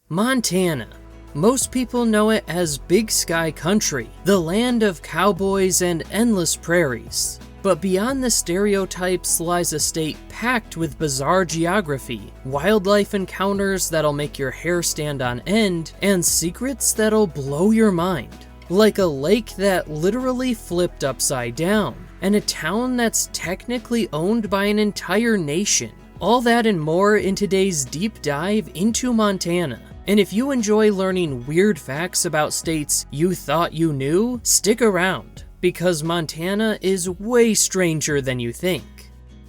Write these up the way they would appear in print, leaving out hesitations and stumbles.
Montana. Most people know it as Big Sky Country, the land of cowboys and endless prairies. But beyond the stereotypes lies a state packed with bizarre geography, wildlife encounters that'll make your hair stand on end, and secrets that'll blow your mind. Like a lake that literally flipped upside down, and a town that's technically owned by an entire nation. All that and more in today's deep dive into Montana. And if you enjoy learning weird facts about states you thought you knew, stick around, because Montana is way stranger than you think.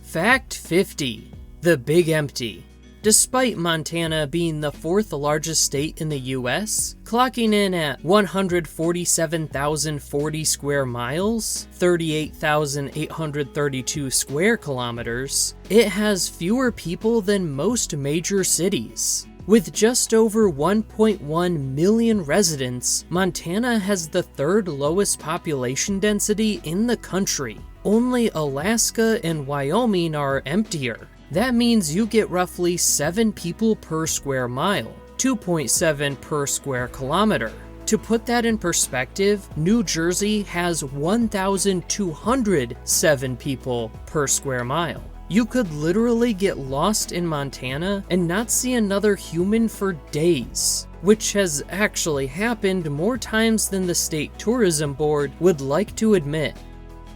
Fact 50. The Big Empty. Despite Montana being the fourth largest state in the US, clocking in at 147,040 square miles, 38,832 square kilometers, it has fewer people than most major cities. With just over 1.1 million residents, Montana has the third lowest population density in the country. Only Alaska and Wyoming are emptier. That means you get roughly 7 people per square mile, 2.7 per square kilometer. To put that in perspective, New Jersey has 1,207 people per square mile. You could literally get lost in Montana and not see another human for days, which has actually happened more times than the State Tourism Board would like to admit.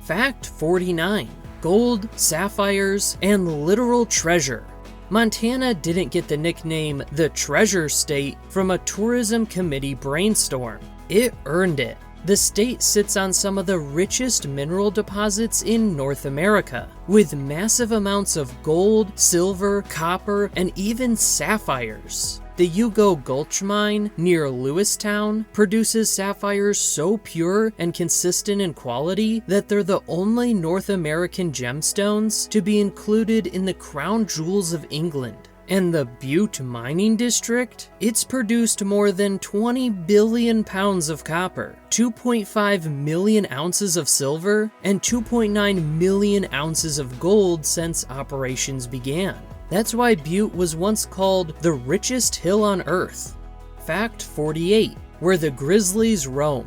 Fact 49. Gold, sapphires, and literal treasure. Montana didn't get the nickname the Treasure State from a tourism committee brainstorm. It earned it. The state sits on some of the richest mineral deposits in North America, with massive amounts of gold, silver, copper, and even sapphires. The Hugo Gulch mine near Lewistown produces sapphires so pure and consistent in quality that they're the only North American gemstones to be included in the crown jewels of England. And the Butte Mining District? It's produced more than 20 billion pounds of copper, 2.5 million ounces of silver, and 2.9 million ounces of gold since operations began. That's why Butte was once called the richest hill on Earth. Fact 48. Where the grizzlies roam.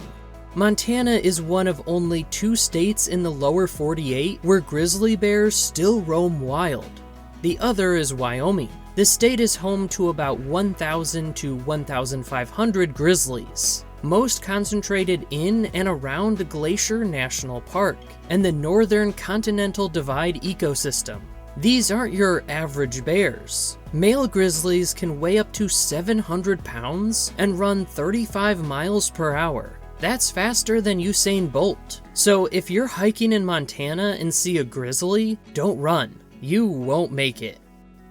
Montana is one of only 2 states in the lower 48 where grizzly bears still roam wild. The other is Wyoming. The state is home to about 1,000 to 1,500 grizzlies, most concentrated in and around Glacier National Park and the Northern Continental Divide ecosystem. These aren't your average bears. Male grizzlies can weigh up to 700 pounds and run 35 miles per hour. That's faster than Usain Bolt. So if you're hiking in Montana and see a grizzly, don't run. You won't make it.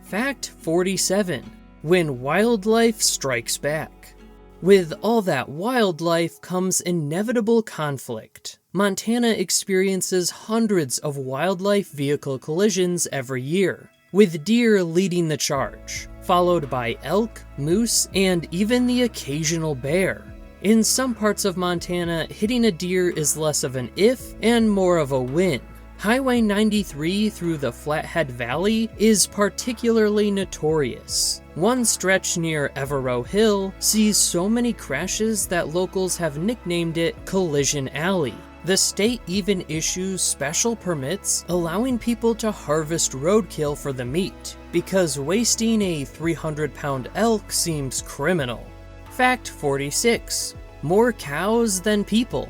Fact 47. When wildlife strikes back. With all that wildlife comes inevitable conflict. Montana experiences hundreds of wildlife vehicle collisions every year, with deer leading the charge, followed by elk, moose, and even the occasional bear. In some parts of Montana, hitting a deer is less of an if and more of a when. Highway 93 through the Flathead Valley is particularly notorious. One stretch near Evero Hill sees so many crashes that locals have nicknamed it Collision Alley. The state even issues special permits allowing people to harvest roadkill for the meat, because wasting a 300-pound elk seems criminal. Fact 46. More cows than people.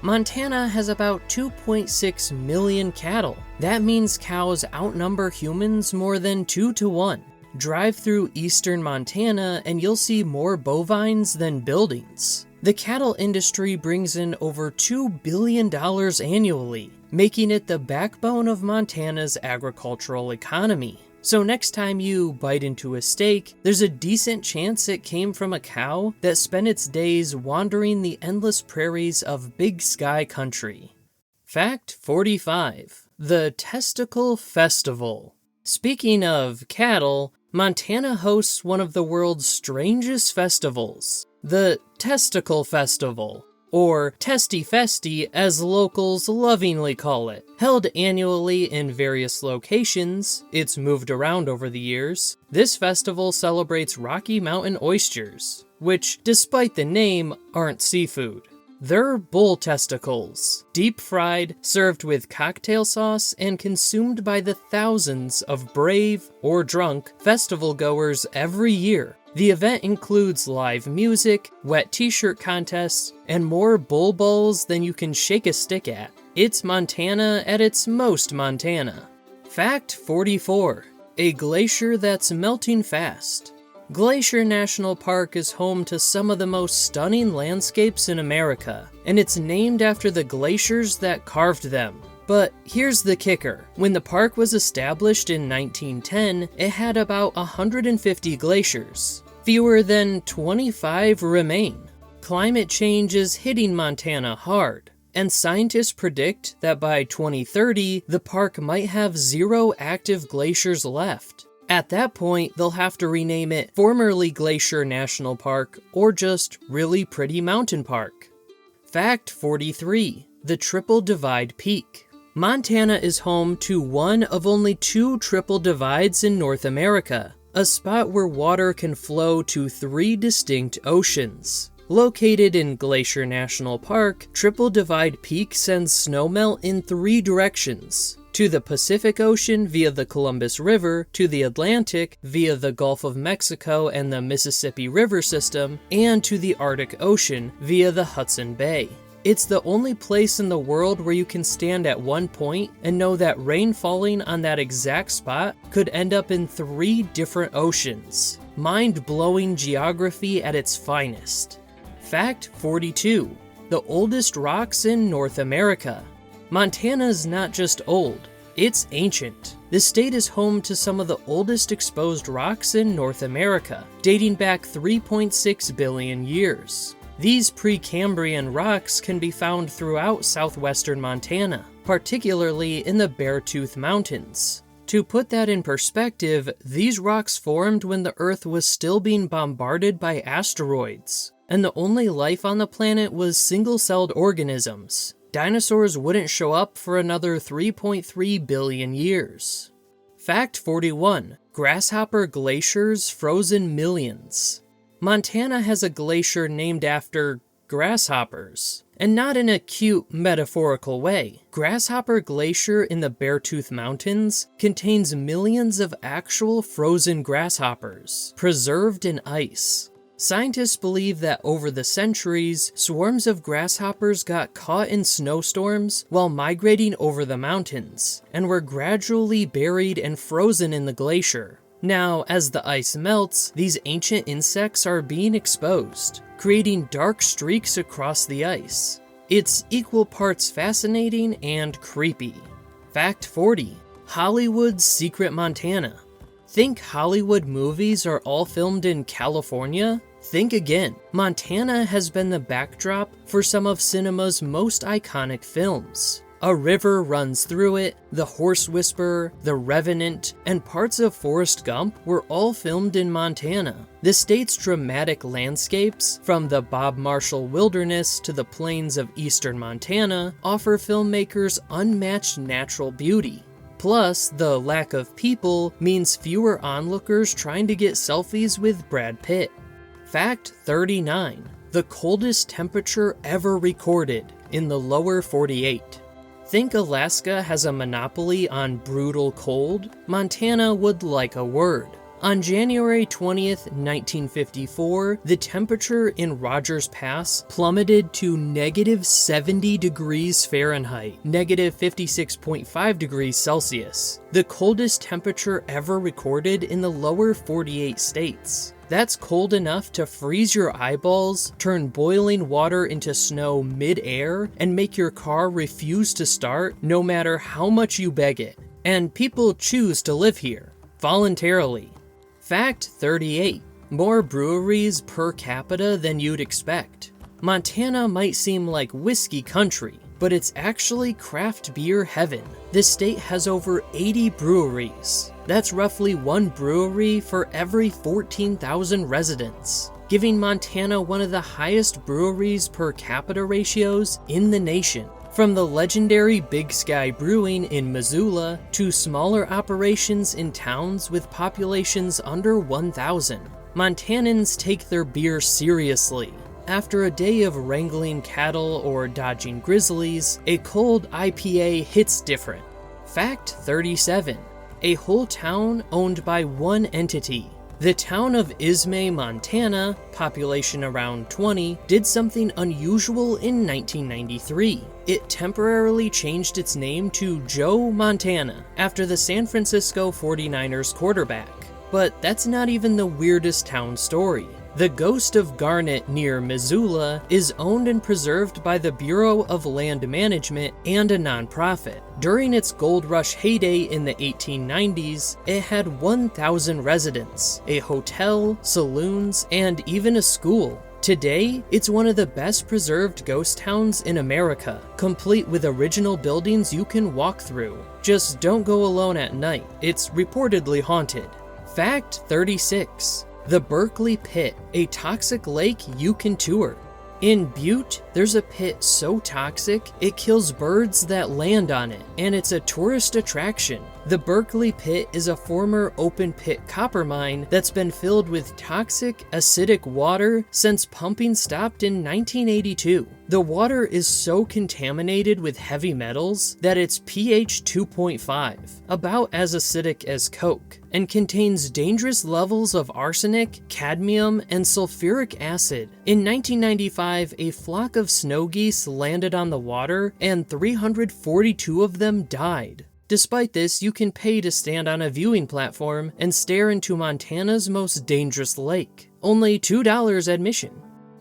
Montana has about 2.6 million cattle. That means cows outnumber humans more than 2 to 1. Drive through eastern Montana and you'll see more bovines than buildings. The cattle industry brings in over $2 billion annually, making it the backbone of Montana's agricultural economy. So next time you bite into a steak, there's a decent chance it came from a cow that spent its days wandering the endless prairies of Big Sky Country. Fact 45. The Testicle Festival. Speaking of cattle, Montana hosts one of the world's strangest festivals, the Testicle Festival, or Testy Festy as locals lovingly call it. Held annually in various locations, it's moved around over the years, this festival celebrates Rocky Mountain oysters, which, despite the name, aren't seafood. They're bull testicles, deep-fried, served with cocktail sauce, and consumed by the thousands of brave, or drunk, festival goers every year. The event includes live music, wet t-shirt contests, and more bull balls than you can shake a stick at. It's Montana at its most Montana. Fact 44. A glacier that's melting fast. Glacier National Park is home to some of the most stunning landscapes in America, and it's named after the glaciers that carved them. But here's the kicker. When the park was established in 1910, it had about 150 glaciers. Fewer than 25 remain. Climate change is hitting Montana hard, and scientists predict that by 2030, the park might have 0 active glaciers left. At that point, they'll have to rename it formerly Glacier National Park or just Really Pretty Mountain Park. Fact 43. The Triple Divide Peak. Montana is home to one of only 2 triple divides in North America, a spot where water can flow to 3 distinct oceans. Located in Glacier National Park, Triple Divide Peak sends snowmelt in 3 directions. To the Pacific Ocean via the Columbus River, to the Atlantic via the Gulf of Mexico and the Mississippi River system, and to the Arctic Ocean via the Hudson Bay. It's the only place in the world where you can stand at one point and know that rain falling on that exact spot could end up in 3 different oceans. Mind-blowing geography at its finest. Fact 42. The oldest rocks in North America. Montana's not just old, it's ancient. The state is home to some of the oldest exposed rocks in North America, dating back 3.6 billion years. These Precambrian rocks can be found throughout southwestern Montana, particularly in the Beartooth Mountains. To put that in perspective, these rocks formed when the Earth was still being bombarded by asteroids, and the only life on the planet was single-celled organisms. Dinosaurs wouldn't show up for another 3.3 billion years. Fact 41. Grasshopper glaciers frozen millions. Montana has a glacier named after grasshoppers, and not in a cute metaphorical way. Grasshopper Glacier in the Beartooth Mountains contains millions of actual frozen grasshoppers, preserved in ice. Scientists believe that over the centuries, swarms of grasshoppers got caught in snowstorms while migrating over the mountains, and were gradually buried and frozen in the glacier. Now, as the ice melts, these ancient insects are being exposed, creating dark streaks across the ice. It's equal parts fascinating and creepy. Fact 40. Hollywood's Secret Montana. Think Hollywood movies are all filmed in California? Think again. Montana has been the backdrop for some of cinema's most iconic films. A river runs through it, The Horse Whisperer, The Revenant, and parts of Forrest Gump were all filmed in Montana. The state's dramatic landscapes, from the Bob Marshall Wilderness to the plains of eastern Montana, offer filmmakers unmatched natural beauty. Plus, the lack of people means fewer onlookers trying to get selfies with Brad Pitt. Fact 39. The coldest temperature ever recorded in the lower 48. Think Alaska has a monopoly on brutal cold? Montana would like a word. On January 20th, 1954, the temperature in Rogers Pass plummeted to negative 70 degrees Fahrenheit, negative 56.5 degrees Celsius, the coldest temperature ever recorded in the lower 48 states. That's cold enough to freeze your eyeballs, turn boiling water into snow mid-air, and make your car refuse to start no matter how much you beg it. And people choose to live here, voluntarily. Fact 38. More breweries per capita than you'd expect. Montana might seem like whiskey country, but it's actually craft beer heaven. This state has over 80 breweries. That's roughly 1 brewery for every 14,000 residents. giving Montana one of the highest breweries per capita ratios in the nation. From the legendary Big Sky Brewing in Missoula to smaller operations in towns with populations under 1,000, Montanans take their beer seriously. After a day of wrangling cattle or dodging grizzlies, a cold IPA hits different. Fact 37. A whole town owned by one entity. The town of Ismay, Montana, population around 20, did something unusual in 1993. It temporarily changed its name to Joe Montana, after the San Francisco 49ers quarterback. But that's not even the weirdest town story. The Ghost of Garnet near Missoula is owned and preserved by the Bureau of Land Management and a nonprofit. During its gold rush heyday in the 1890s, it had 1,000 residents, a hotel, saloons, and even a school. Today, it's one of the best preserved ghost towns in America, complete with original buildings you can walk through. Just don't go alone at night, it's reportedly haunted. Fact 36. The Berkeley Pit, a toxic lake you can tour. In Butte, there's a pit so toxic, it kills birds that land on it, and it's a tourist attraction. The Berkeley Pit is a former open pit copper mine that's been filled with toxic, acidic water since pumping stopped in 1982. The water is so contaminated with heavy metals that it's pH 2.5, about as acidic as Coke, and contains dangerous levels of arsenic, cadmium, and sulfuric acid. In 1995, a flock of snow geese landed on the water, and 342 of them died. Despite this, you can pay to stand on a viewing platform and stare into Montana's most dangerous lake. Only $2 admission.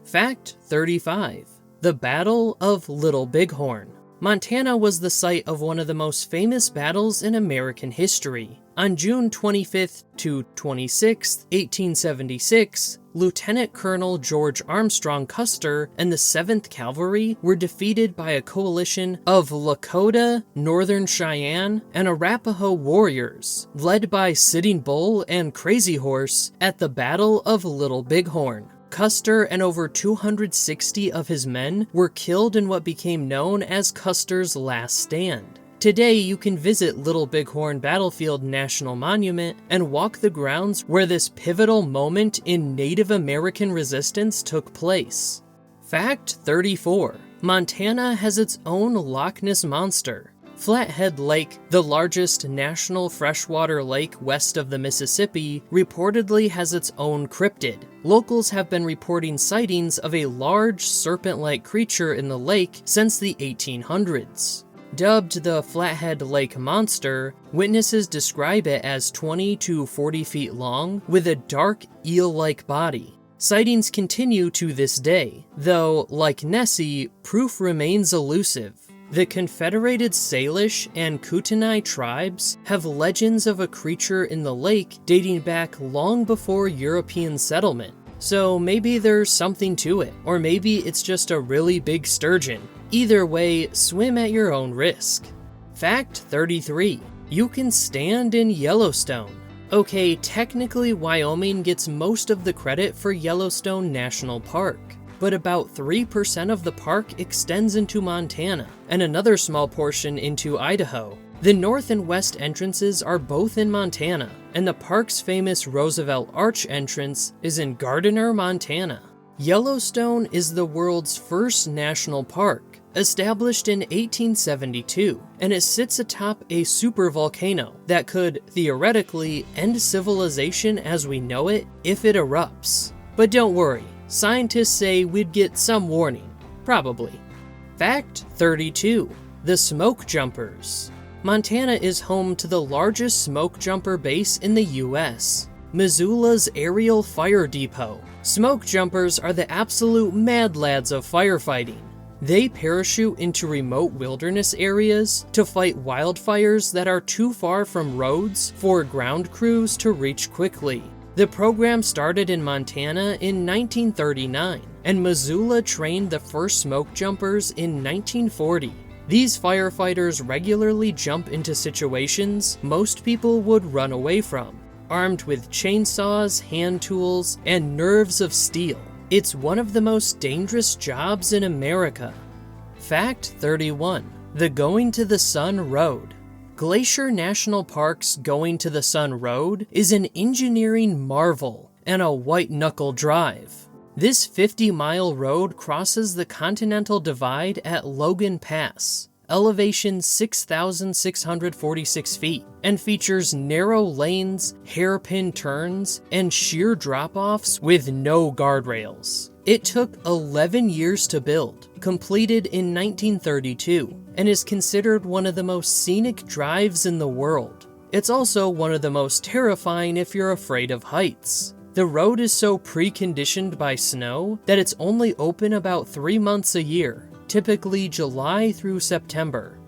Fact 35. The Battle of Little Bighorn. Montana was the site of one of the most famous battles in American history. On June 25th to 26th, 1876, Lieutenant Colonel George Armstrong Custer and the 7th Cavalry were defeated by a coalition of Lakota, Northern Cheyenne, and Arapaho warriors, led by Sitting Bull and Crazy Horse, at the Battle of Little Bighorn. Custer and over 260 of his men were killed in what became known as Custer's Last Stand. Today, you can visit Little Bighorn Battlefield National Monument and walk the grounds where this pivotal moment in Native American resistance took place. Fact 34. Montana has its own Loch Ness Monster. Flathead Lake, the largest national freshwater lake west of the Mississippi, reportedly has its own cryptid. Locals have been reporting sightings of a large serpent-like creature in the lake since the 1800s. Dubbed the Flathead Lake Monster, witnesses describe it as 20 to 40 feet long with a dark eel-like body. Sightings continue to this day, though, like Nessie, proof remains elusive. The Confederated Salish and Kootenai tribes have legends of a creature in the lake dating back long before European settlement. So maybe there's something to it, or maybe it's just a really big sturgeon. Either way, swim at your own risk. Fact 33. You can stand in Yellowstone. Okay, technically Wyoming gets most of the credit for Yellowstone National Park, but about 3% of the park extends into Montana, and another small portion into Idaho. The north and west entrances are both in Montana, and the park's famous Roosevelt Arch entrance is in Gardiner, Montana. Yellowstone is the world's first national park, established in 1872, and it sits atop a supervolcano that could, theoretically, end civilization as we know it if it erupts. But don't worry, scientists say we'd get some warning. Probably. Fact 32. The Smoke Jumpers. Montana is home to the largest smoke jumper base in the US, Missoula's Aerial Fire Depot. Smoke jumpers are the absolute mad lads of firefighting. They parachute into remote wilderness areas to fight wildfires that are too far from roads for ground crews to reach quickly. The program started in Montana in 1939, and Missoula trained the first smoke jumpers in 1940. These firefighters regularly jump into situations most people would run away from. armed with chainsaws, hand tools, and nerves of steel. It's one of the most dangerous jobs in America. Fact 31. The Going to the Sun Road. Glacier National Park's Going to the Sun Road is an engineering marvel and a white-knuckle drive. This 50-mile road crosses the Continental Divide at Logan Pass, elevation 6,646 feet, and features narrow lanes, hairpin turns, and sheer drop-offs with no guardrails. It took 11 years to build, completed in 1932, and is considered one of the most scenic drives in the world. It's also one of the most terrifying if you're afraid of heights. The road is so preconditioned by snow that it's only open about 3 months a year, typically July through September.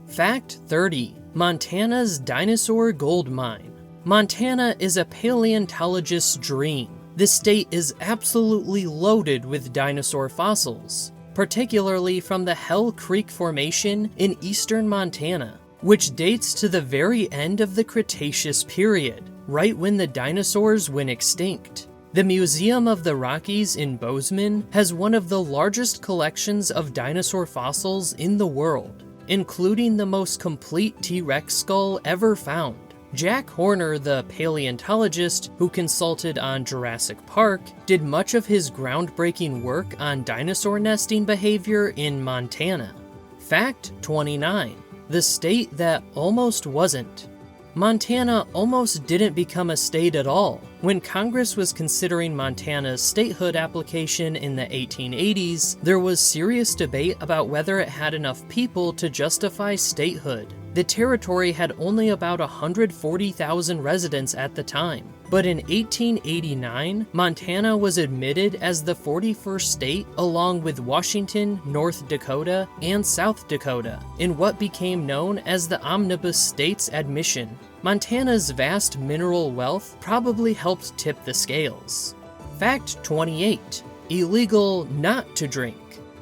Fact 30. Montana's Dinosaur Gold Mine. Montana is a paleontologist's dream. The state is absolutely loaded with dinosaur fossils, particularly from the Hell Creek Formation in eastern Montana, which dates to the very end of the Cretaceous period, right when the dinosaurs went extinct. The Museum of the Rockies in Bozeman has one of the largest collections of dinosaur fossils in the world, including the most complete T-Rex skull ever found. Jack Horner, the paleontologist who consulted on Jurassic Park, did much of his groundbreaking work on dinosaur nesting behavior in Montana. Fact 29. The state that almost wasn't. Montana almost didn't become a state at all. When Congress was considering Montana's statehood application in the 1880s, there was serious debate about whether it had enough people to justify statehood. The territory had only about 140,000 residents at the time. But in 1889, Montana was admitted as the 41st state along with Washington, North Dakota, and South Dakota, in what became known as the Omnibus States admission. Montana's vast mineral wealth probably helped tip the scales. Fact 28. Illegal not to drink.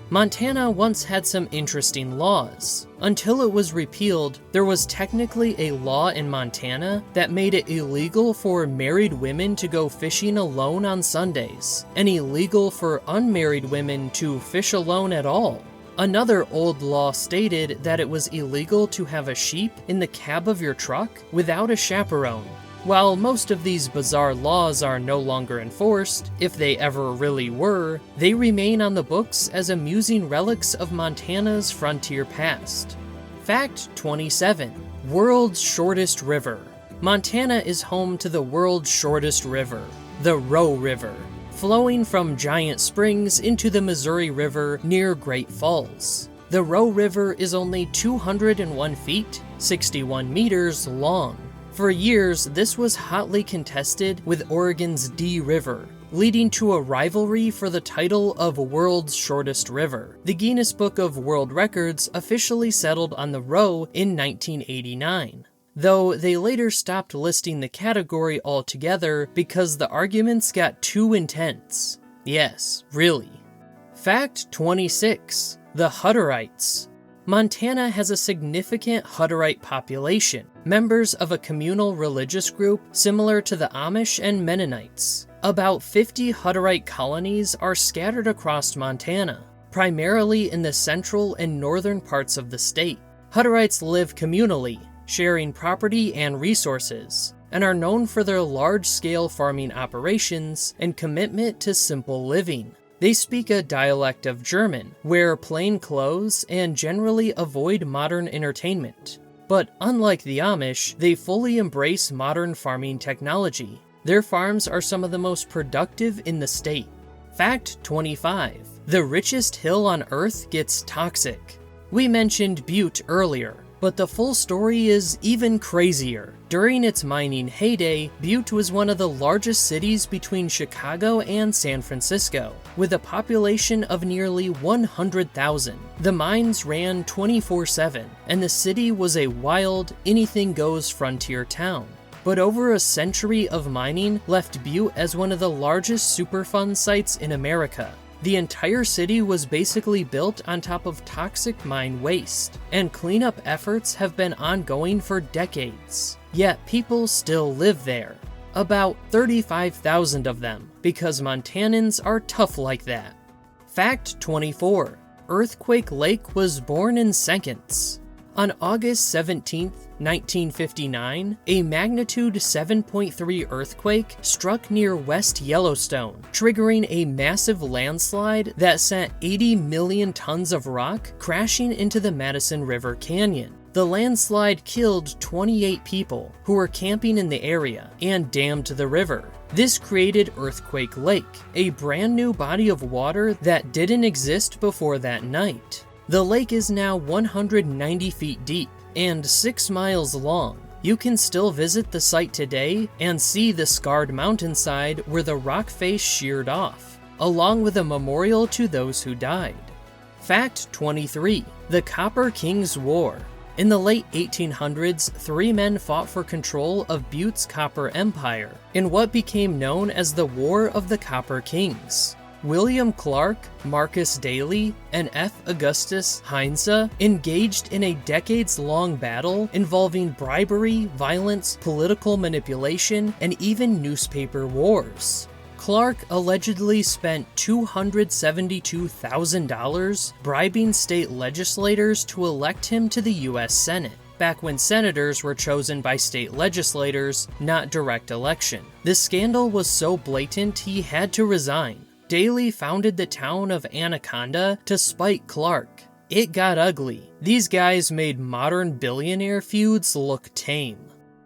Montana once had some interesting laws. Until it was repealed, there was technically a law in Montana that made it illegal for married women to go fishing alone on Sundays, and illegal for unmarried women to fish alone at all. Another old law stated that it was illegal to have a sheep in the cab of your truck without a chaperone. While most of these bizarre laws are no longer enforced, if they ever really were, they remain on the books as amusing relics of Montana's frontier past. Fact 27. World's shortest river. Montana is home to the world's shortest river, the Roe River, flowing from Giant Springs into the Missouri River near Great Falls. The Roe River is only 201 feet, 61 meters long. For years, this was hotly contested with Oregon's Dee River, leading to a rivalry for the title of World's Shortest River. The Guinness Book of World Records officially settled on the Roe in 1989, though they later stopped listing the category altogether because the arguments got too intense. Yes, really. Fact 26. The Hutterites. Montana has a significant Hutterite population, members of a communal religious group similar to the Amish and Mennonites. About 50 Hutterite colonies are scattered across Montana, primarily in the central and northern parts of the state. Hutterites live communally, sharing property and resources, and are known for their large-scale farming operations and commitment to simple living. They speak a dialect of German, wear plain clothes, and generally avoid modern entertainment. But unlike the Amish, they fully embrace modern farming technology. Their farms are some of the most productive in the state. Fact 25. The richest hill on Earth gets toxic. We mentioned Butte earlier, but the full story is even crazier. During its mining heyday, Butte was one of the largest cities between Chicago and San Francisco, with a population of nearly 100,000. The mines ran 24/7, and the city was a wild, anything-goes frontier town. But over a century of mining left Butte as one of the largest Superfund sites in America. The entire city was basically built on top of toxic mine waste, and cleanup efforts have been ongoing for decades. Yet people still live there. About 35,000 of them, because Montanans are tough like that. Fact 24. Earthquake Lake was born in seconds. On August 17, 1959, a magnitude 7.3 earthquake struck near West Yellowstone, triggering a massive landslide that sent 80 million tons of rock crashing into the Madison River Canyon. The landslide killed 28 people who were camping in the area and dammed the river. This created Earthquake Lake, a brand new body of water that didn't exist before that night. The lake is now 190 feet deep and 6 miles long. You can still visit the site today and see the scarred mountainside where the rock face sheared off, along with a memorial to those who died. Fact 23. The Copper Kings War. In the late 1800s, 3 men fought for control of Butte's copper empire in what became known as the War of the Copper Kings. William Clark, Marcus Daly, and F. Augustus Heinze engaged in a decades-long battle involving bribery, violence, political manipulation, and even newspaper wars. Clark allegedly spent $272,000 bribing state legislators to elect him to the U.S. Senate, back when senators were chosen by state legislators, not direct election. The scandal was so blatant he had to resign. Daly founded the town of Anaconda to spite Clark. It got ugly. These guys made modern billionaire feuds look tame.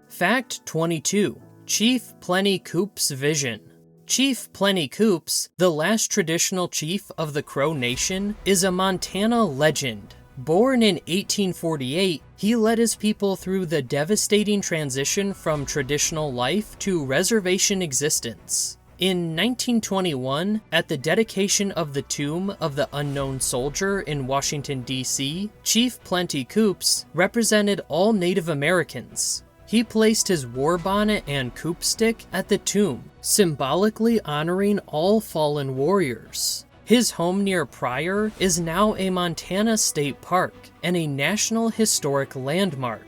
Fact 22. Chief Plenty Coupe's vision. Chief Plenty Coupe, the last traditional chief of the Crow Nation, is a Montana legend. Born in 1848, he led his people through the devastating transition from traditional life to reservation existence. In 1921, at the dedication of the tomb of the unknown soldier in Washington, D.C., Chief Plenty Coupe represented all Native Americans. He placed his war bonnet and coupe stick at the tomb, symbolically honoring all fallen warriors. His home near Pryor is now a Montana state park and a National Historic Landmark.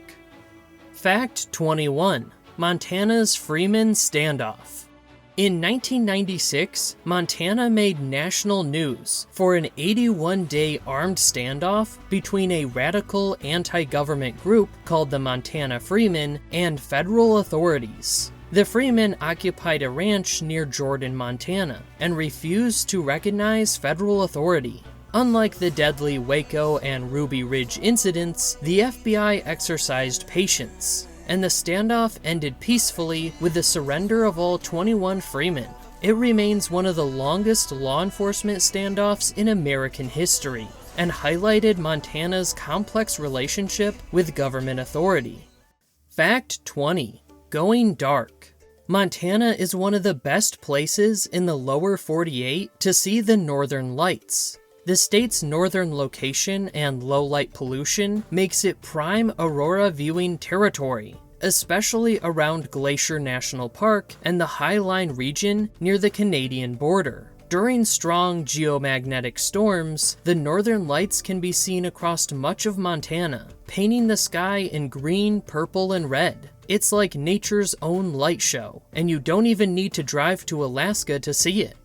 Fact 21. Montana's Freeman Standoff. In 1996, Montana made national news for an 81-day armed standoff between a radical anti-government group called the Montana Freemen and federal authorities. The Freemen occupied a ranch near Jordan, Montana, and refused to recognize federal authority. Unlike the deadly Waco and Ruby Ridge incidents, the FBI exercised patience, and the standoff ended peacefully with the surrender of all 21 freemen. It remains one of the longest law enforcement standoffs in American history, and highlighted Montana's complex relationship with government authority. Fact 20. Going dark. Montana is one of the best places in the lower 48 to see the northern lights. The state's northern location and low light pollution makes it prime aurora viewing territory, especially around Glacier National Park and the Highline region near the Canadian border. During strong geomagnetic storms, the northern lights can be seen across much of Montana, painting the sky in green, purple, and red. It's like nature's own light show, and you don't even need to drive to Alaska to see it.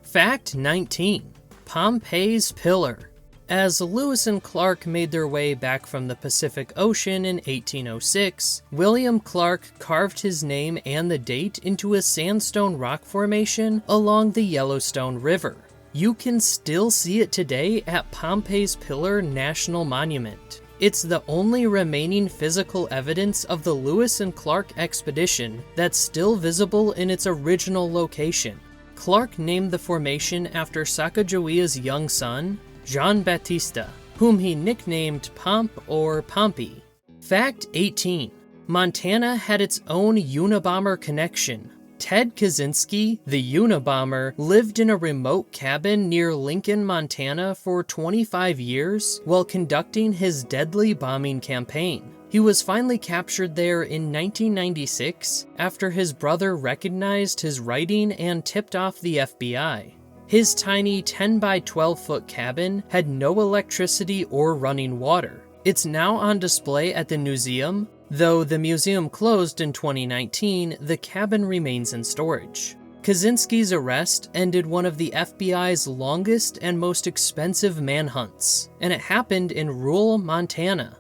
Fact 19. Pompey's Pillar. As Lewis and Clark made their way back from the Pacific Ocean in 1806, William Clark carved his name and the date into a sandstone rock formation along the Yellowstone River. You can still see it today at Pompey's Pillar National Monument. It's the only remaining physical evidence of the Lewis and Clark expedition that's still visible in its original location. Clark named the formation after Sacagawea's young son, Jean Baptiste, whom he nicknamed Pomp or Pompey. Fact 18. Montana had its own Unabomber connection. Ted Kaczynski, the Unabomber, lived in a remote cabin near Lincoln, Montana for 25 years while conducting his deadly bombing campaign. He was finally captured there in 1996 after his brother recognized his writing and tipped off the FBI. His tiny 10 by 12 foot cabin had no electricity or running water. It's now on display at the museum, Though the museum closed in 2019, the cabin remains in storage. Kaczynski's arrest ended one of the FBI's longest and most expensive manhunts, and it happened in rural Montana.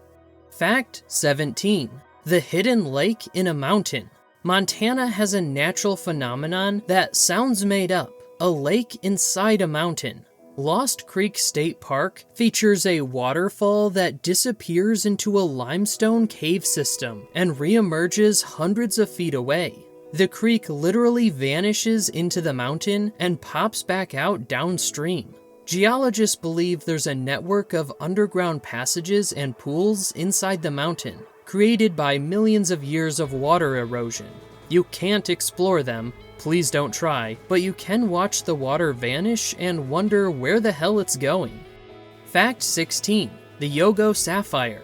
Fact 17. The hidden lake in a mountain. Montana has a natural phenomenon that sounds made up, a lake inside a mountain. Lost Creek State Park features a waterfall that disappears into a limestone cave system and reemerges hundreds of feet away. The creek literally vanishes into the mountain and pops back out downstream. Geologists believe there's a network of underground passages and pools inside the mountain, created by millions of years of water erosion. You can't explore them, please don't try, but you can watch the water vanish and wonder where the hell it's going. Fact 16. The Yogo Sapphire.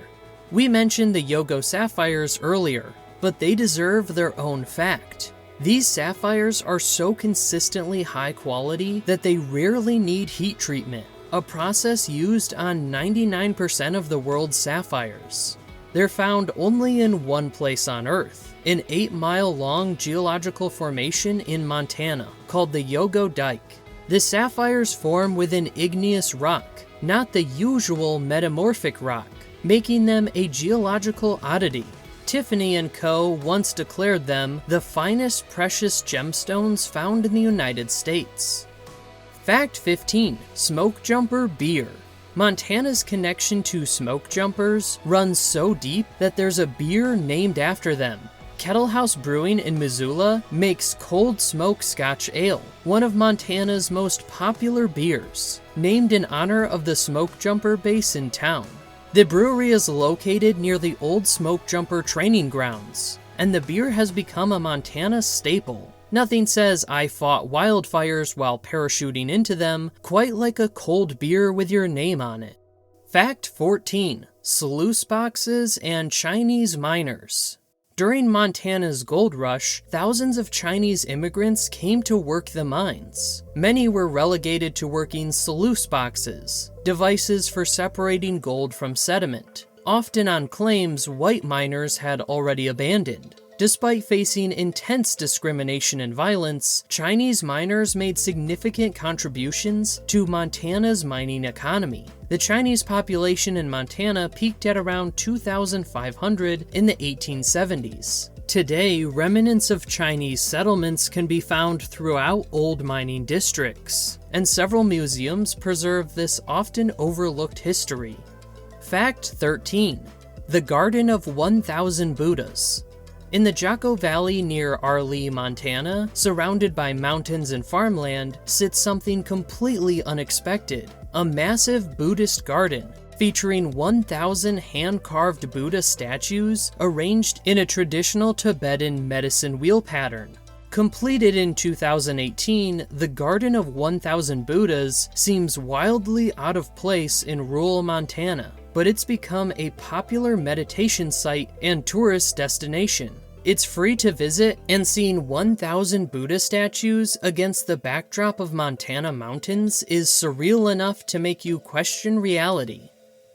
We mentioned the Yogo Sapphires earlier, but they deserve their own fact. These sapphires are so consistently high quality that they rarely need heat treatment, a process used on 99% of the world's sapphires. They're found only in one place on Earth, an 8-mile-long geological formation in Montana called the Yogo Dike. The sapphires form within igneous rock, not the usual metamorphic rock, making them a geological oddity. Tiffany & Co. once declared them the finest precious gemstones found in the United States. Fact 15. Smoke Jumper Beer. Montana's connection to smoke jumpers runs so deep that there's a beer named after them. Kettle House Brewing in Missoula makes Cold Smoke Scotch Ale, one of Montana's most popular beers, named in honor of the smoke jumper base in town. The brewery is located near the old smoke jumper training grounds, and the beer has become a Montana staple. Nothing says I fought wildfires while parachuting into them quite like a cold beer with your name on it. Fact 14. Sluice boxes and Chinese miners. During Montana's gold rush, thousands of Chinese immigrants came to work the mines. Many were relegated to working sluice boxes, devices for separating gold from sediment, often on claims white miners had already abandoned. Despite facing intense discrimination and violence, Chinese miners made significant contributions to Montana's mining economy. The Chinese population in Montana peaked at around 2,500 in the 1870s. Today, remnants of Chinese settlements can be found throughout old mining districts, and several museums preserve this often overlooked history. Fact 13. The Garden of 1,000 Buddhas. In the Jocko Valley near Arlee, Montana, surrounded by mountains and farmland, sits something completely unexpected, a massive Buddhist garden featuring 1,000 hand-carved Buddha statues arranged in a traditional Tibetan medicine wheel pattern. Completed in 2018, the Garden of 1,000 Buddhas seems wildly out of place in rural Montana, but it's become a popular meditation site and tourist destination. It's free to visit, and seeing 1,000 Buddha statues against the backdrop of Montana mountains is surreal enough to make you question reality.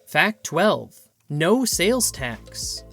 Fact 12. No sales tax.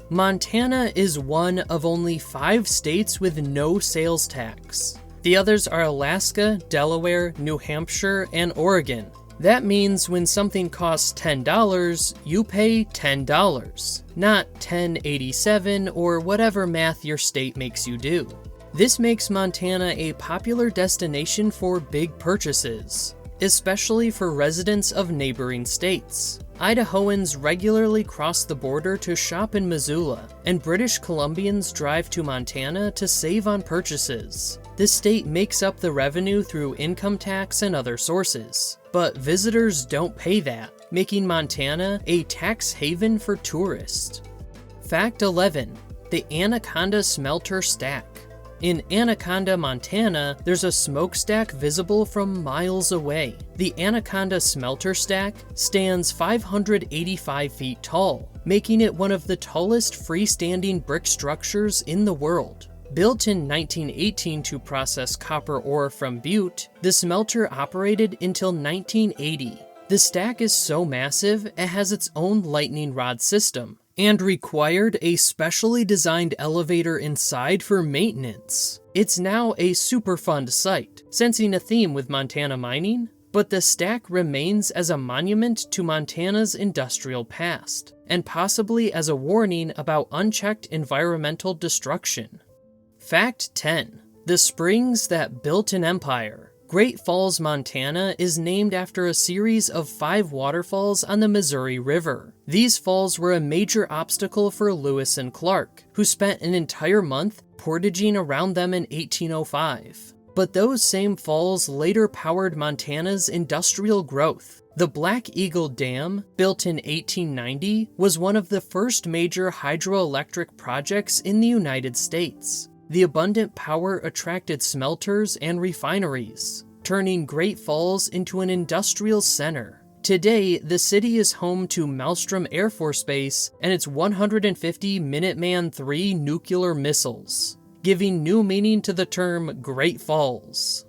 Montana is one of only 5 states with no sales tax. The others are Alaska, Delaware, New Hampshire, and Oregon. That means when something costs $10, you pay $10, not $10.87 or whatever math your state makes you do. This makes Montana a popular destination for big purchases, especially for residents of neighboring states. Idahoans regularly cross the border to shop in Missoula, and British Columbians drive to Montana to save on purchases. The state makes up the revenue through income tax and other sources, but visitors don't pay that, making Montana a tax haven for tourists. Fact 11. The Anaconda Smelter Stack. In Anaconda, Montana, there's a smokestack visible from miles away. The Anaconda Smelter Stack stands 585 feet tall, making it one of the tallest freestanding brick structures in the world. Built in 1918 to process copper ore from Butte, the smelter operated until 1980. The stack is so massive, it has its own lightning rod system. and required a specially designed elevator inside for maintenance. It's now a Superfund site, sensing a theme with Montana mining, but the stack remains as a monument to Montana's industrial past, and possibly as a warning about unchecked environmental destruction. Fact 10. The springs that built an empire. Great Falls, Montana is named after a series of 5 waterfalls on the Missouri River. These falls were a major obstacle for Lewis and Clark, who spent an entire month portaging around them in 1805. But those same falls later powered Montana's industrial growth. The Black Eagle Dam, built in 1890, was one of the first major hydroelectric projects in the United States. The abundant power attracted smelters and refineries, turning Great Falls into an industrial center. Today, the city is home to Malmstrom Air Force Base and its 150 Minuteman III nuclear missiles, giving new meaning to the term Great Falls.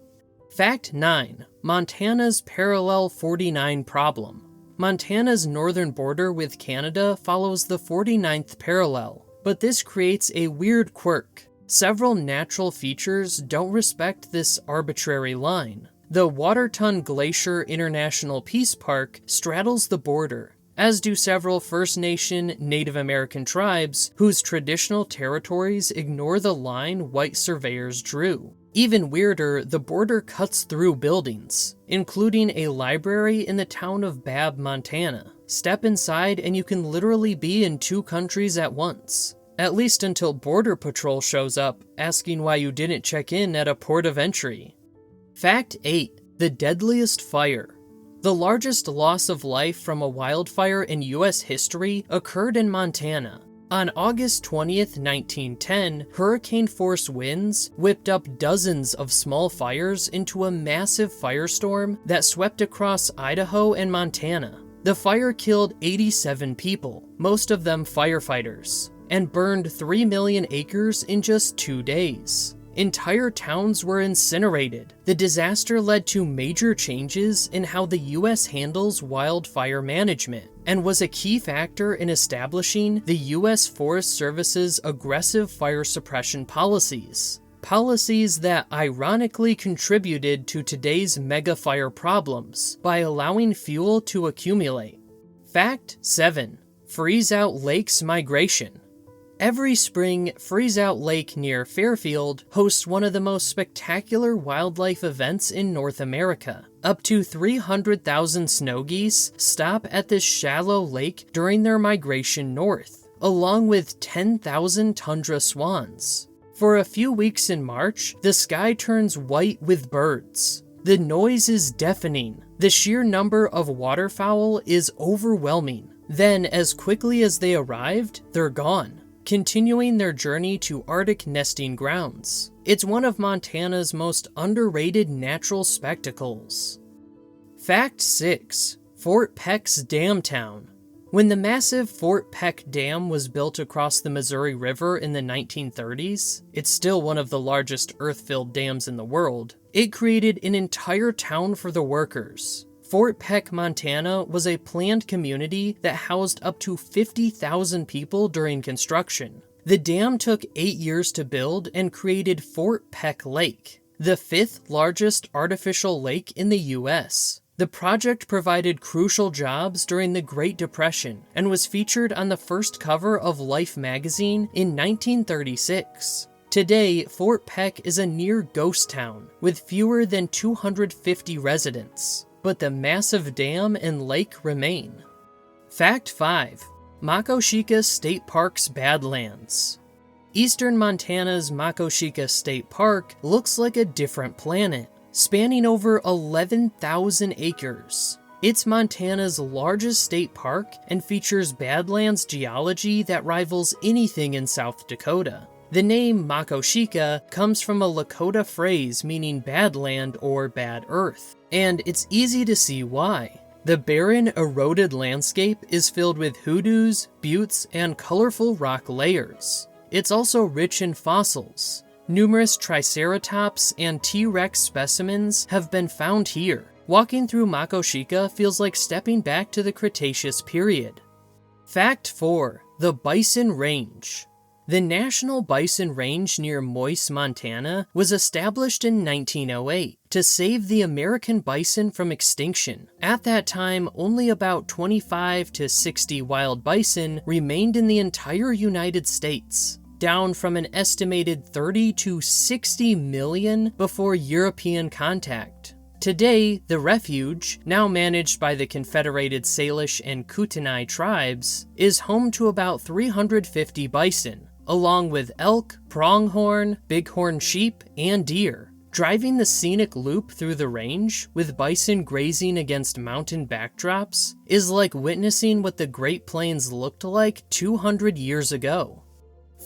Fact 9. Montana's Parallel 49 problem. Montana's northern border with Canada follows the 49th parallel, but this creates a weird quirk. Several natural features don't respect this arbitrary line. The Waterton Glacier International Peace Park straddles the border, as do several First Nation Native American tribes whose traditional territories ignore the line white surveyors drew. Even weirder, the border cuts through buildings, including a library in the town of Babb, Montana. Step inside and you can literally be in 2 countries at once. At least until Border Patrol shows up, asking why you didn't check in at a port of entry. Fact 8. The deadliest fire. The largest loss of life from a wildfire in US history occurred in Montana. On August 20th, 1910, hurricane-force winds whipped up dozens of small fires into a massive firestorm that swept across Idaho and Montana. The fire killed 87 people, most of them firefighters, and burned 3 million acres in just 2 days. Entire towns were incinerated. The disaster led to major changes in how the US handles wildfire management, and was a key factor in establishing the US Forest Service's aggressive fire suppression policies. Policies that ironically contributed to today's mega fire problems by allowing fuel to accumulate. Fact 7. Freeze-out lakes migration. Every spring, Freeze-out Lake near Fairfield hosts one of the most spectacular wildlife events in North America. Up to 300,000 snow geese stop at this shallow lake during their migration north, along with 10,000 tundra swans. For a few weeks in March, the sky turns white with birds. The noise is deafening. The sheer number of waterfowl is overwhelming. Then, as quickly as they arrived, they're gone, continuing their journey to Arctic nesting grounds. It's one of Montana's most underrated natural spectacles. Fact 6. Fort Peck's Dam Town. When the massive Fort Peck Dam was built across the Missouri River in the 1930s, it's still one of the largest earth-filled dams in the world. It created an entire town for the workers. Fort Peck, Montana was a planned community that housed up to 50,000 people during construction. The dam took 8 years to build and created Fort Peck Lake, the 5th largest artificial lake in the US. The project provided crucial jobs during the Great Depression and was featured on the first cover of Life magazine in 1936. Today, Fort Peck is a near ghost town with fewer than 250 residents. But the massive dam and lake remain. Fact 5. Makoshika State Park's Badlands. Eastern Montana's Makoshika State Park looks like a different planet, spanning over 11,000 acres. It's Montana's largest state park and features Badlands geology that rivals anything in South Dakota. The name Makoshika comes from a Lakota phrase meaning bad land or bad earth, and it's easy to see why. The barren, eroded landscape is filled with hoodoos, buttes, and colorful rock layers. It's also rich in fossils. Numerous Triceratops and T-Rex specimens have been found here. Walking through Makoshika feels like stepping back to the Cretaceous period. Fact 4. The Bison Range. The National Bison Range near Moise, Montana was established in 1908 to save the American bison from extinction. At that time, only about 25 to 60 wild bison remained in the entire United States, down from an estimated 30 to 60 million before European contact. Today, the refuge, now managed by the Confederated Salish and Kootenai tribes, is home to about 350 bison, along with elk, pronghorn, bighorn sheep, and deer. Driving the scenic loop through the range, with bison grazing against mountain backdrops, is like witnessing what the Great Plains looked like 200 years ago.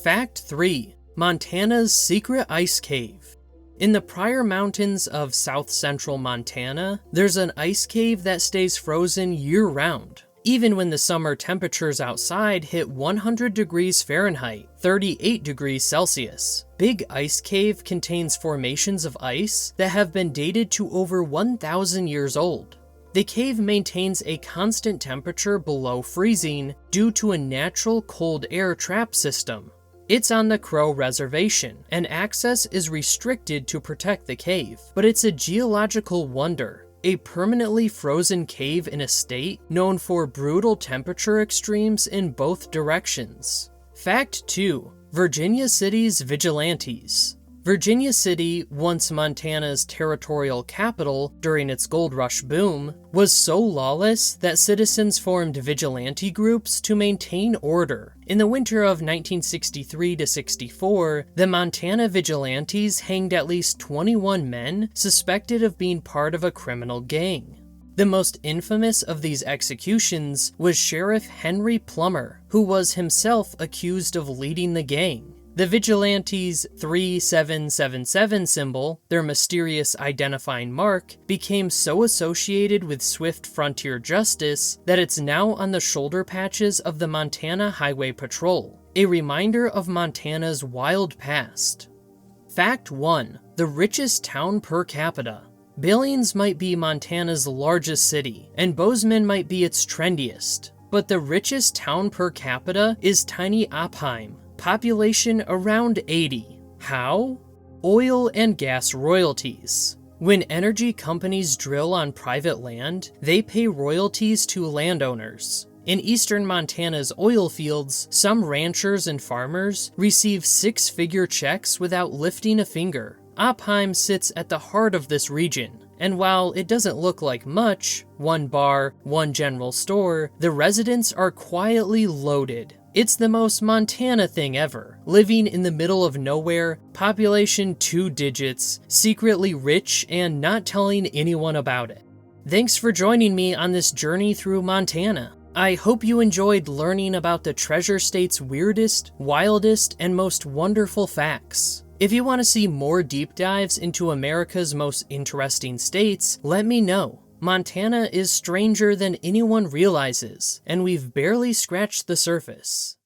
Fact 3. Montana's Secret Ice Cave. In the Pryor Mountains of south-central Montana, there's an ice cave that stays frozen year-round, even when the summer temperatures outside hit 100 degrees Fahrenheit, 38 degrees Celsius. Big Ice Cave contains formations of ice that have been dated to over 1,000 years old. The cave maintains a constant temperature below freezing due to a natural cold air trap system. It's on the Crow Reservation, and access is restricted to protect the cave, but it's a geological wonder, a permanently frozen cave in a state known for brutal temperature extremes in both directions. Fact 2. Virginia City's Vigilantes. Virginia City, once Montana's territorial capital during its gold rush boom, was so lawless that citizens formed vigilante groups to maintain order. In the winter of 1963 to 64, the Montana Vigilantes hanged at least 21 men suspected of being part of a criminal gang. The most infamous of these executions was Sheriff Henry Plummer, who was himself accused of leading the gang. The Vigilantes' 3777 symbol, their mysterious identifying mark, became so associated with swift frontier justice that it's now on the shoulder patches of the Montana Highway Patrol, a reminder of Montana's wild past. Fact 1. The richest town per capita. Billings might be Montana's largest city, and Bozeman might be its trendiest, but the richest town per capita is tiny Opheim, population around 80. How? Oil and gas royalties. When energy companies drill on private land, they pay royalties to landowners. In eastern Montana's oil fields, some ranchers and farmers receive six-figure checks without lifting a finger. Opheim sits at the heart of this region, and while it doesn't look like much, one bar, one general store, the residents are quietly loaded. It's the most Montana thing ever, living in the middle of nowhere, population 2 digits, secretly rich, and not telling anyone about it. Thanks for joining me on this journey through Montana. I hope you enjoyed learning about the Treasure State's weirdest, wildest, and most wonderful facts. If you want to see more deep dives into America's most interesting states, let me know. Montana is stranger than anyone realizes, and we've barely scratched the surface.